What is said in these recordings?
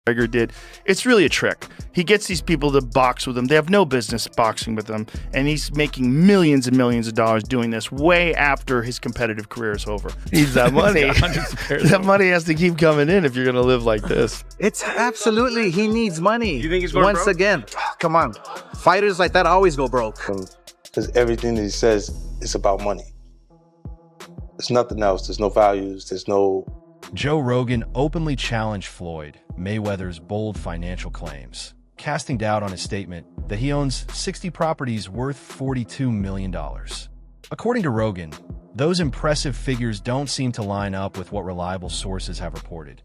McGregor did. It's really a trick. He gets these people to box with him. They have no business boxing with him, and he's making millions and millions of dollars doing this way after his competitive career is over. He needs that money. That money has to keep coming in if you're going to live like this. It's absolutely, he needs money. You think he's going Once broke? Again, come on. Fighters like that always go broke. Because everything that he says is about money. There's nothing else. There's no values. There's no... Joe Rogan openly challenged Floyd Mayweather's bold financial claims, casting doubt on his statement that he owns 60 properties worth $42 million. According to Rogan, those impressive figures don't seem to line up with what reliable sources have reported.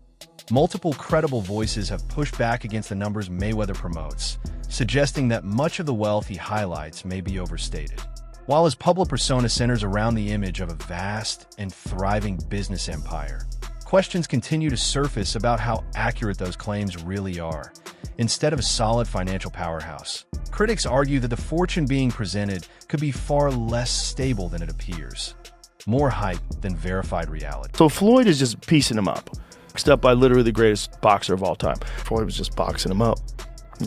Multiple credible voices have pushed back against the numbers Mayweather promotes, suggesting that much of the wealth he highlights may be overstated. While his public persona centers around the image of a vast and thriving business empire, questions continue to surface about how accurate those claims really are. Instead of a solid financial powerhouse, critics argue that the fortune being presented could be far less stable than it appears. More hype than verified reality. So Floyd is just piecing him up. Boxed up by literally the greatest boxer of all time. Floyd was just boxing him up,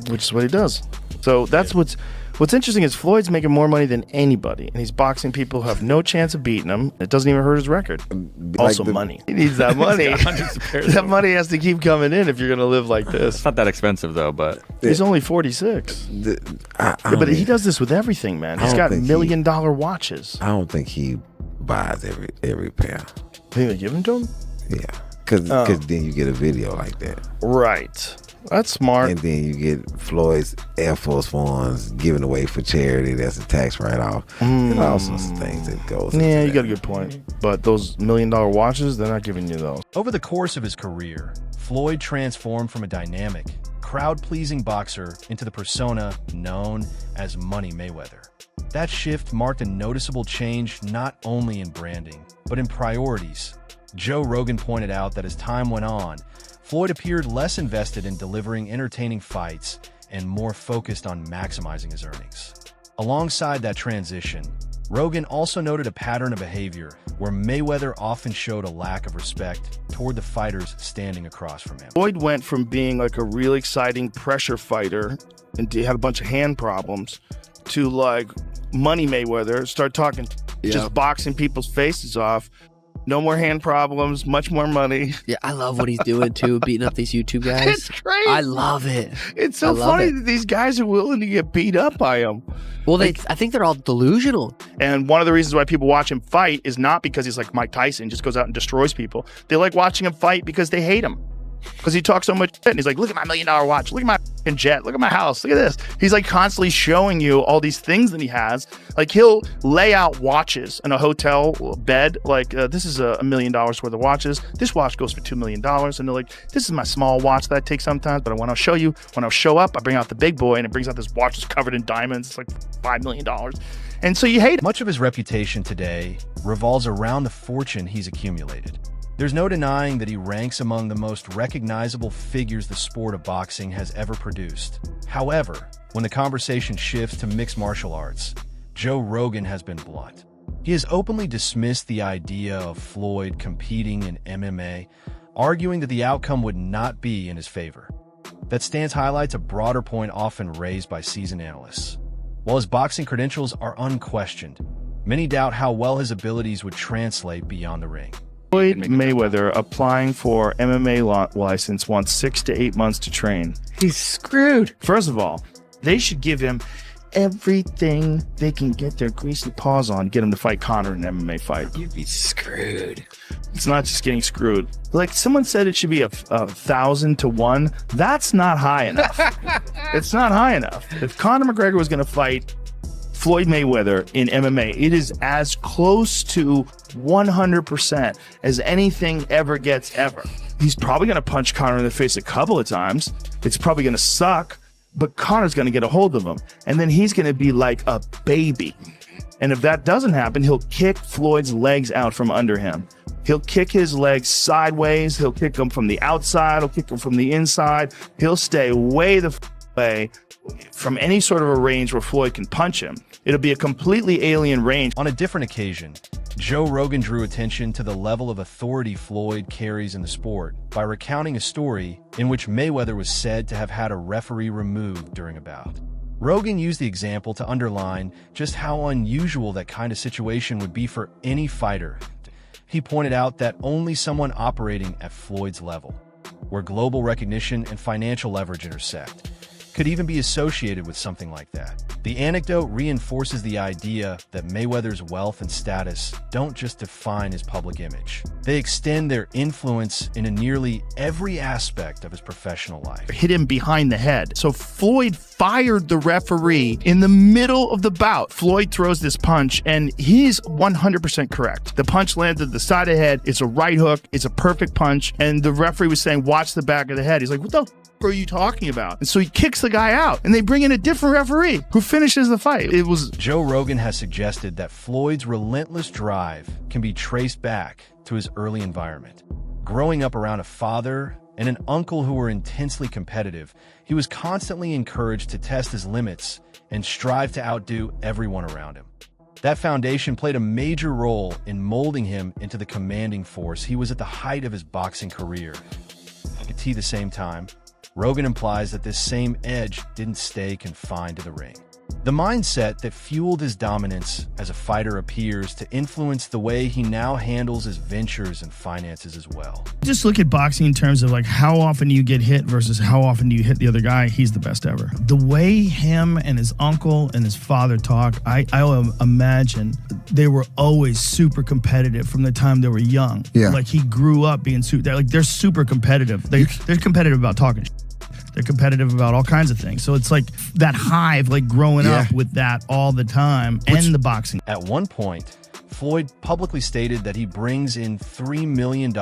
which is what he does. So that's what's interesting is Floyd's making more money than anybody, and he's boxing people who have no chance of beating him. It doesn't even hurt his record. Also money. He needs that money. That money has to keep coming in if you're going to live like this. It's not that expensive though, but He's only 46. But he does this with everything, man. He's got $1 million watches. I don't think he buys every pair. Think they give them to him? Yeah, because then you get a video like that. Right. That's smart. And then you get Floyd's Air Force Ones given away for charity. That's a tax write-off. And all sorts of things that goes into Yeah, you that. got a good point. But those $1 million watches, they're not giving you those. Over the course of his career, Floyd transformed from a dynamic, crowd-pleasing boxer into the persona known as Money Mayweather. That shift marked a noticeable change not only in branding, but in priorities. Joe Rogan pointed out that as time went on, Floyd appeared less invested in delivering entertaining fights and more focused on maximizing his earnings. Alongside that transition, Rogan also noted a pattern of behavior where Mayweather often showed a lack of respect toward the fighters standing across from him. Floyd went from being like a real exciting pressure fighter and he had a bunch of hand problems to like Money Mayweather, start talking, just boxing people's faces off. No more hand problems, much more money. Yeah, I love what he's doing too, beating up these YouTube guys. It's great. I love it. It's so funny that these guys are willing to get beat up by him. Well, I think they're all delusional. And one of the reasons why people watch him fight is not because he's like Mike Tyson, just goes out and destroys people. They like watching him fight because they hate him. Because he talks so much shit. And he's like, look at my $1 million watch. Look at my fucking jet. Look at my house. Look at this. He's like constantly showing you all these things that he has. Like he'll lay out watches in a hotel bed. Like this is $1 million worth of watches. This watch goes for $2 million. And they're like, this is my small watch that I take sometimes. But when I'll show you, when I'll show up, I bring out the big boy and it brings out this watch that's covered in diamonds. It's like $5 million. And so you hate him. Much of his reputation today revolves around the fortune he's accumulated. There's no denying that he ranks among the most recognizable figures the sport of boxing has ever produced. However, when the conversation shifts to mixed martial arts, Joe Rogan has been blunt. He has openly dismissed the idea of Floyd competing in MMA, arguing that the outcome would not be in his favor. That stance highlights a broader point often raised by seasoned analysts. While his boxing credentials are unquestioned, many doubt how well his abilities would translate beyond the ring. Floyd Mayweather applying for MMA license wants 6 to 8 months to train. He's screwed. First of all, they should give him everything they can get their greasy paws on to get him to fight Conor in an MMA fight. You'd be screwed. It's not just getting screwed. Like someone said it should be a 1,000 to 1. That's not high enough. It's not high enough. If Conor McGregor was going to fight Floyd Mayweather in MMA, it is as close to 100% as anything ever gets ever. He's probably going to punch Conor in the face a couple of times. It's probably going to suck, but Conor's going to get a hold of him. And then he's going to be like a baby. And if that doesn't happen, he'll kick Floyd's legs out from under him. He'll kick his legs sideways. He'll kick them from the outside. He'll kick them from the inside. He'll stay way the way from any sort of a range where Floyd can punch him. It'll be a completely alien range. On a different occasion, Joe Rogan drew attention to the level of authority Floyd carries in the sport by recounting a story in which Mayweather was said to have had a referee removed during a bout. Rogan used the example to underline just how unusual that kind of situation would be for any fighter. He pointed out that only someone operating at Floyd's level, where global recognition and financial leverage intersect, could even be associated with something like that. The anecdote reinforces the idea that Mayweather's wealth and status don't just define his public image. They extend their influence into nearly every aspect of his professional life. Hit him behind the head. So Floyd fired the referee in the middle of the bout. Floyd throws this punch, and he's 100% correct. The punch landed the side of the head. It's a right hook. It's a perfect punch. And the referee was saying, watch the back of the head. He's like, what the are you talking about? And so he kicks the guy out, and they bring in a different referee who finishes the fight. It was Joe Rogan has suggested that Floyd's relentless drive can be traced back to his early environment. Growing up around a father and an uncle who were intensely competitive, he was constantly encouraged to test his limits and strive to outdo everyone around him. That foundation played a major role in molding him into the commanding force he was at the height of his boxing career. At the same time, Rogan implies that this same edge didn't stay confined to the ring. The mindset that fueled his dominance as a fighter appears to influence the way he now handles his ventures and finances as well. just look at boxing in terms of like how often you get hit versus how often do you hit the other guy. He's the best ever. The way him and his uncle and his father talk, I imagine they were always super competitive from the time they were young. Yeah. Like he grew up being they're super competitive. They're competitive about talking shit. They're competitive about all kinds of things. So it's like that hive, like growing up with that all the time, and the boxing. At one point, Floyd publicly stated that he brings in $3 million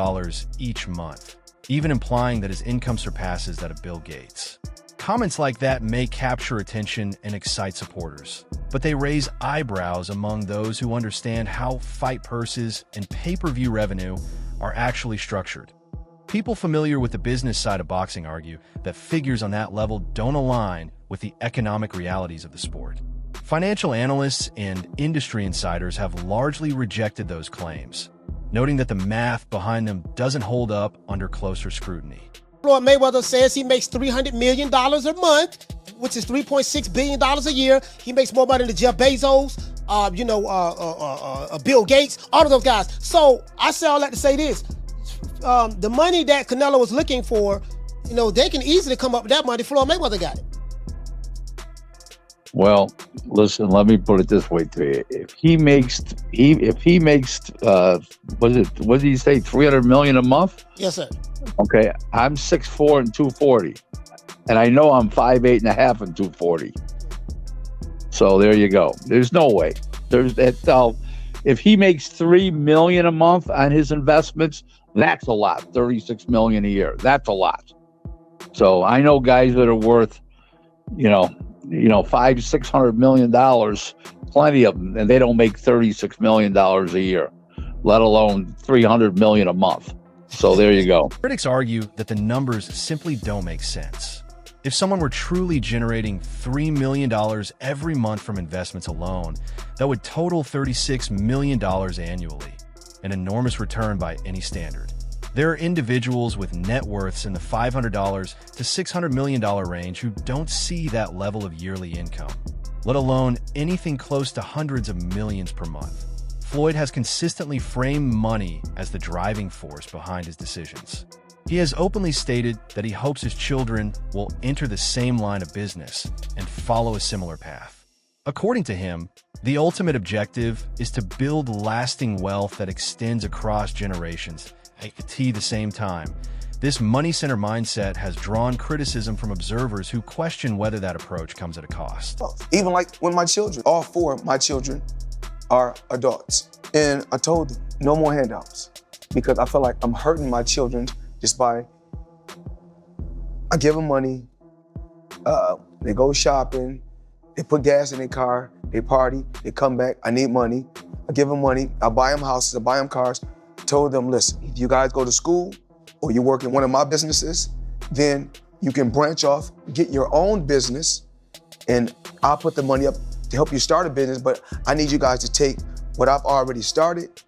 each month, even implying that his income surpasses that of Bill Gates. Comments like that may capture attention and excite supporters, but they raise eyebrows among those who understand how fight purses and pay-per-view revenue are actually structured. People familiar with the business side of boxing argue that figures on that level don't align with the economic realities of the sport. Financial analysts and industry insiders have largely rejected those claims, noting that the math behind them doesn't hold up under closer scrutiny. Floyd Mayweather says he makes $300 million a month, which is $3.6 billion a year. He makes more money than Jeff Bezos, Bill Gates, all of those guys. So I say all that to say this. The money that Canelo was looking for, they can easily come up with that money. Floyd Mayweather got it. Well, listen, let me put it this way to you. If he makes what did he say, $300 million a month? Yes, sir. Okay, I'm 6'4" and 240. And I know I'm 5'8" and a half and 240. So there you go. There's no way. If he makes $3 million a month on his investments, that's a lot. $36 million a year. That's a lot. So I know guys that are worth, $500-600 million, plenty of them, and they don't make $36 million a year, let alone $300 million a month. So there you go. Critics argue that the numbers simply don't make sense. If someone were truly generating $3 million every month from investments alone, that would total $36 million annually, an enormous return by any standard. There are individuals with net worths in the $500 to $600 million range who don't see that level of yearly income, let alone anything close to hundreds of millions per month. Floyd has consistently framed money as the driving force behind his decisions. He has openly stated that he hopes his children will enter the same line of business and follow a similar path. According to him, the ultimate objective is to build lasting wealth that extends across generations. At the same time, this money-center mindset has drawn criticism from observers who question whether that approach comes at a cost. Even like when my children, all four of my children are adults. And I told them, no more handouts, because I feel like I'm hurting my children just by, I give them money, they go shopping, they put gas in their car, they party, they come back, I need money. I give them money, I buy them houses, I buy them cars. Told them, listen, if you guys go to school or you work in one of my businesses, then you can branch off, get your own business, and I'll put the money up to help you start a business, but I need you guys to take what I've already started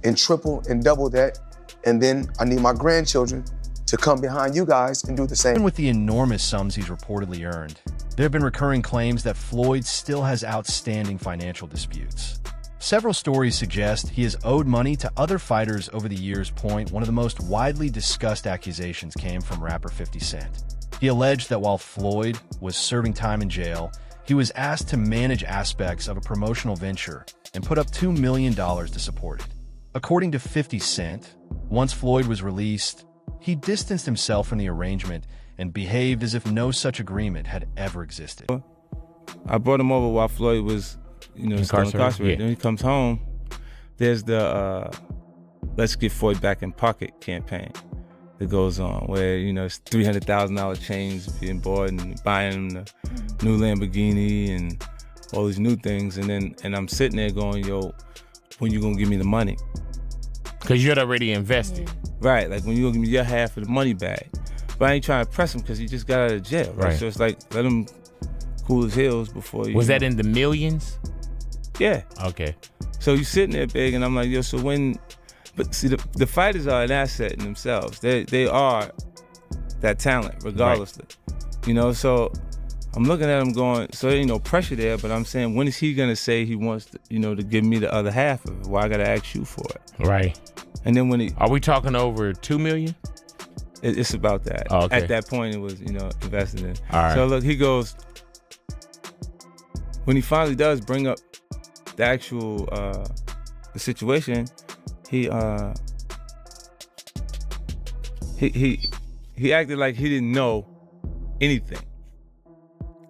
and triple and double that. And then I need my grandchildren to come behind you guys and do the same. Even with the enormous sums he's reportedly earned, there have been recurring claims that Floyd still has outstanding financial disputes. Several stories suggest he has owed money to other fighters over the years. One of the most widely discussed accusations came from rapper 50 Cent. He alleged that while Floyd was serving time in jail, he was asked to manage aspects of a promotional venture and put up $2 million to support it. According to 50 Cent, once Floyd was released, he distanced himself from the arrangement and behaved as if no such agreement had ever existed. I brought him over while Floyd was, still incarcerated. Then he comes home. There's the Let's Get Floyd Back in Pocket campaign that goes on, where it's $300,000 chains being bought and buying the new Lamborghini and all these new things, and I'm sitting there going, yo, when you gonna give me the money? Because you had already invested. Right, like when you gonna give me your half of the money back. But I ain't trying to press him because he just got out of jail, right? So it's like, let him cool his heels before you. Was that in the millions? Yeah. Okay. So you sitting there big, and I'm like, yo, so when, but see, the fighters are an asset in themselves. They are that talent, regardless. Right. So I'm looking at him going, so there ain't no pressure there, but I'm saying, when is he gonna say he wants to, to give me the other half of it? Why I gotta ask you for it? Right. And then when are we talking over $2 million? It's about that. Oh, okay. At that point, it was, invested in. All right. So look, he goes, when he finally does bring up the actual, the situation, he acted like he didn't know anything.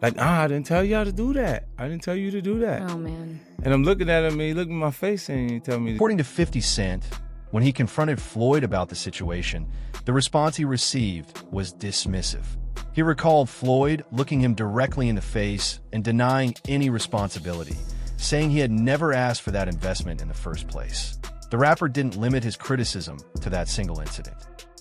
Like, I didn't tell y'all to do that. I didn't tell you to do that. Oh, man. And I'm looking at him, and he looked in my face and he told me. According to 50 Cent, when he confronted Floyd about the situation, the response he received was dismissive. He recalled Floyd looking him directly in the face and denying any responsibility, saying he had never asked for that investment in the first place. The rapper didn't limit his criticism to that single incident.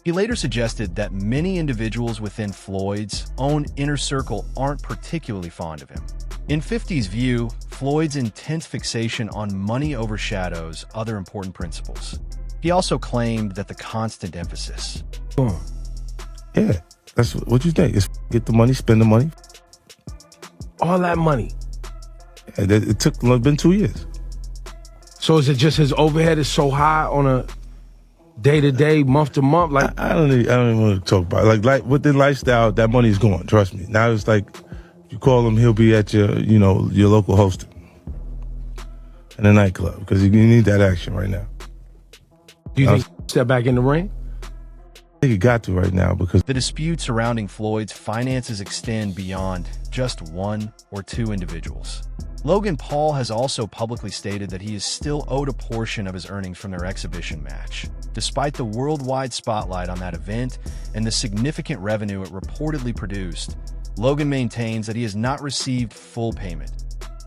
He later suggested that many individuals within Floyd's own inner circle aren't particularly fond of him. In 50's view, Floyd's intense fixation on money overshadows other important principles. He also claimed that the constant emphasis. Yeah, that's what you think. It's get the money, spend the money. All that money. It's been 2 years. So is it just his overhead is so high on a day-to-day, month-to-month? Like I don't even want to talk about it. Like with the lifestyle, that money is gone. Trust me. Now it's like, you call him, he'll be at your, your local hosting in a nightclub because you need that action right now. Do you think he'll step back in the ring? I think he got to right now because the dispute surrounding Floyd's finances extend beyond just one or two individuals. Logan Paul has also publicly stated that he is still owed a portion of his earnings from their exhibition match, despite the worldwide spotlight on that event and the significant revenue it reportedly produced. Logan maintains that he has not received full payment.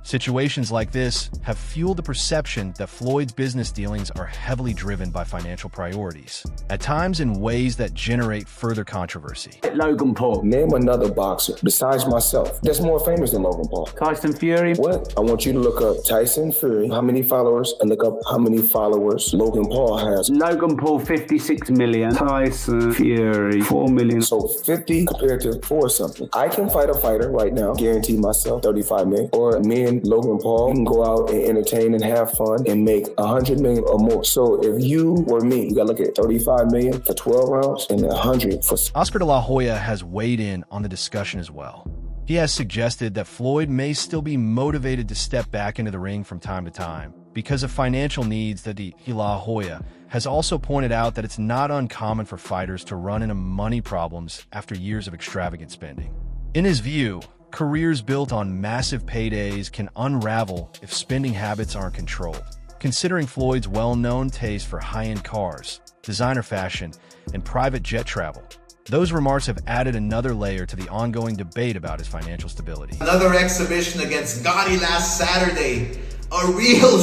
Situations like this have fueled the perception that Floyd's business dealings are heavily driven by financial priorities, at times in ways that generate further controversy. Logan Paul. Name another boxer besides myself that's more famous than Logan Paul. Tyson Fury. What? I want you to look up Tyson Fury, how many followers, and look up how many followers Logan Paul has. Logan Paul, 56 million. Tyson Fury, 4 million. So 50 compared to 4 something. I can fight a fighter right now, guarantee myself 35 million, or me and Logan Paul can go out and entertain and have fun and make 100 million or more. So if you were me, you gotta look at 35 million for 12 rounds and 100 for... Oscar de la Hoya has weighed in on the discussion as well. He has suggested that Floyd may still be motivated to step back into the ring from time to time because of financial needs. That de la Hoya has also pointed out that it's not uncommon for fighters to run into money problems after years of extravagant spending. In his view, careers built on massive paydays can unravel if spending habits aren't controlled. Considering Floyd's well-known taste for high-end cars, designer fashion, and private jet travel, those remarks have added another layer to the ongoing debate about his financial stability. Another exhibition against Gotti last Saturday. A real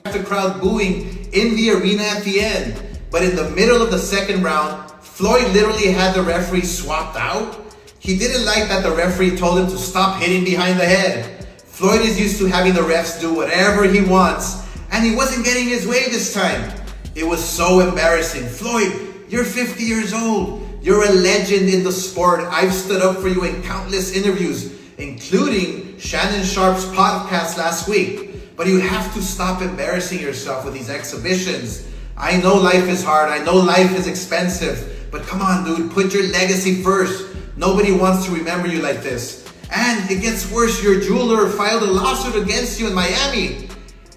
the crowd booing in the arena at the end. But in the middle of the second round, Floyd literally had the referee swapped out. He didn't like that the referee told him to stop hitting behind the head. Floyd is used to having the refs do whatever he wants. and he wasn't getting his way this time. It was so embarrassing. Floyd, you're 50 years old. You're a legend in the sport. I've stood up for you in countless interviews, including Shannon Sharp's podcast last week. But you have to stop embarrassing yourself with these exhibitions. I know life is hard. I know life is expensive. But come on, dude, put your legacy first. Nobody wants to remember you like this. And it gets worse. Your jeweler filed a lawsuit against you in Miami.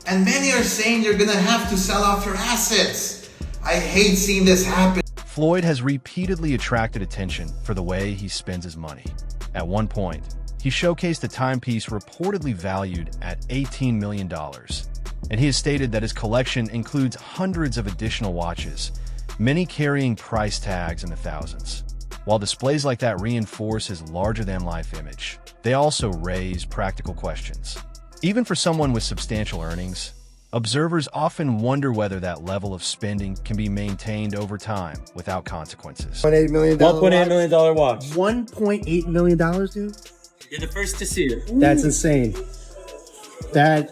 And many are saying you're gonna have to sell off your assets. I hate seeing this happen. Floyd has repeatedly attracted attention for the way he spends his money. At one point, he showcased a timepiece reportedly valued at $18 million. And he has stated that his collection includes hundreds of additional watches, many carrying price tags in the thousands. While displays like that reinforce his larger-than-life image, they also raise practical questions. Even for someone with substantial earnings, observers often wonder whether that level of spending can be maintained over time without consequences. $1.8 million $1.8 million watch. $1.8 million, dude? You're the first to see it. That's insane. That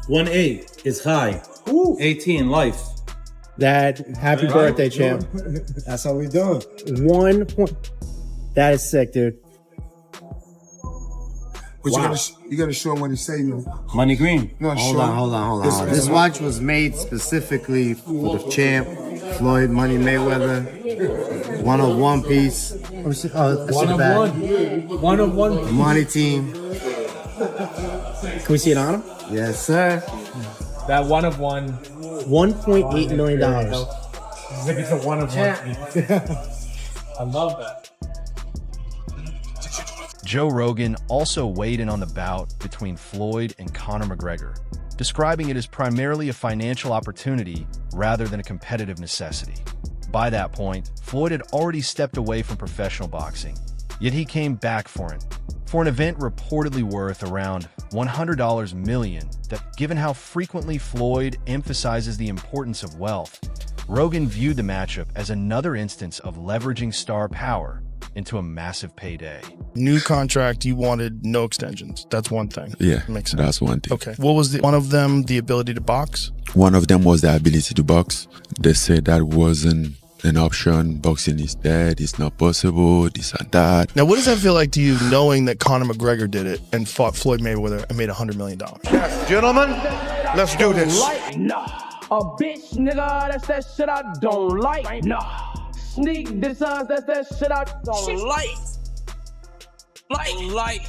1.8 is high. 18 life. That happy birthday, champ. That's how we doing. 1 point. That is sick, dude. But you gotta show him what he's saying. Money green. No, Hold on. This watch was made specifically for the champ, Floyd Money Mayweather. 101 piece. One of one. Money team. Can we see it on him? Yes, sir. That one of one. $1.8 million. As if it's a one of one. I love that. Joe Rogan also weighed in on the bout between Floyd and Conor McGregor, describing it as primarily a financial opportunity rather than a competitive necessity. By that point, Floyd had already stepped away from professional boxing, yet he came back for it. For an event reportedly worth around $100 million, that given how frequently Floyd emphasizes the importance of wealth, Rogan viewed the matchup as another instance of leveraging star power into a massive payday. New contract, you wanted no extensions. That's one thing. Yeah, makes sense. That's one thing. Okay. What was one of them? The ability to box? One of them was the ability to box. They said that wasn't an option. Boxing is dead. It's not possible. This and that. Now, what does that feel like to you, knowing that Conor McGregor did it and fought Floyd Mayweather and made $100 million? Yes, gentlemen, let's do this. Nah, a bitch, nigga, that's that shit I don't like. Nah. Sneak designs, that's that shit I don't like.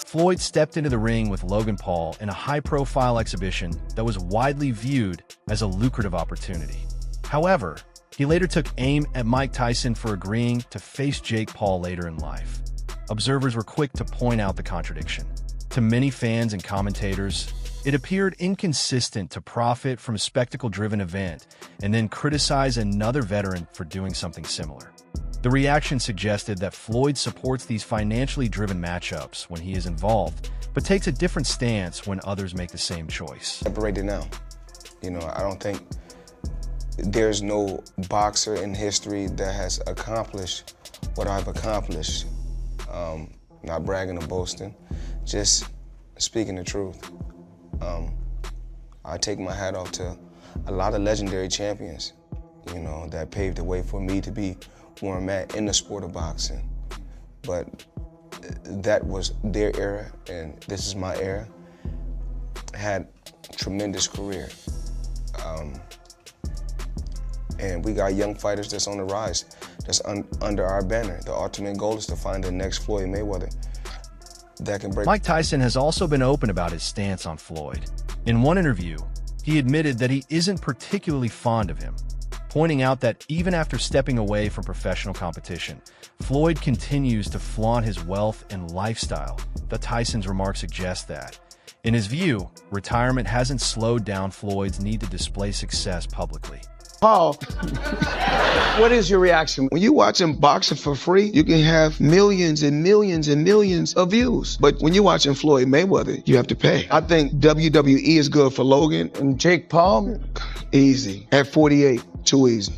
Floyd stepped into the ring with Logan Paul in a high-profile exhibition that was widely viewed as a lucrative opportunity. However, he later took aim at Mike Tyson for agreeing to face Jake Paul later in life. Observers were quick to point out the contradiction. To many fans and commentators, it appeared inconsistent to profit from a spectacle-driven event and then criticize another veteran for doing something similar. The reaction suggested that Floyd supports these financially driven matchups when he is involved, but takes a different stance when others make the same choice. Separated now. You know, I don't think there's no boxer in history that has accomplished what I've accomplished. Not bragging or boasting, just speaking the truth. I take my hat off to a lot of legendary champions, you know, that paved the way for me to be where I'm at in the sport of boxing. But that was their era, and this is my era. Had tremendous career. And we got young fighters that's on the rise, that's under our banner. The ultimate goal is to find the next Floyd Mayweather that can break. Mike Tyson has also been open about his stance on Floyd. In one interview, he admitted that he isn't particularly fond of him, pointing out that even after stepping away from professional competition, Floyd continues to flaunt his wealth and lifestyle. The Tyson's remarks suggest that. In his view, retirement hasn't slowed down Floyd's need to display success publicly. Paul, what is your reaction? When you watching boxing for free, you can have millions and millions and millions of views. But when you're watching Floyd Mayweather, you have to pay. I think WWE is good for Logan and Jake Paul. Easy. At 48, too easy.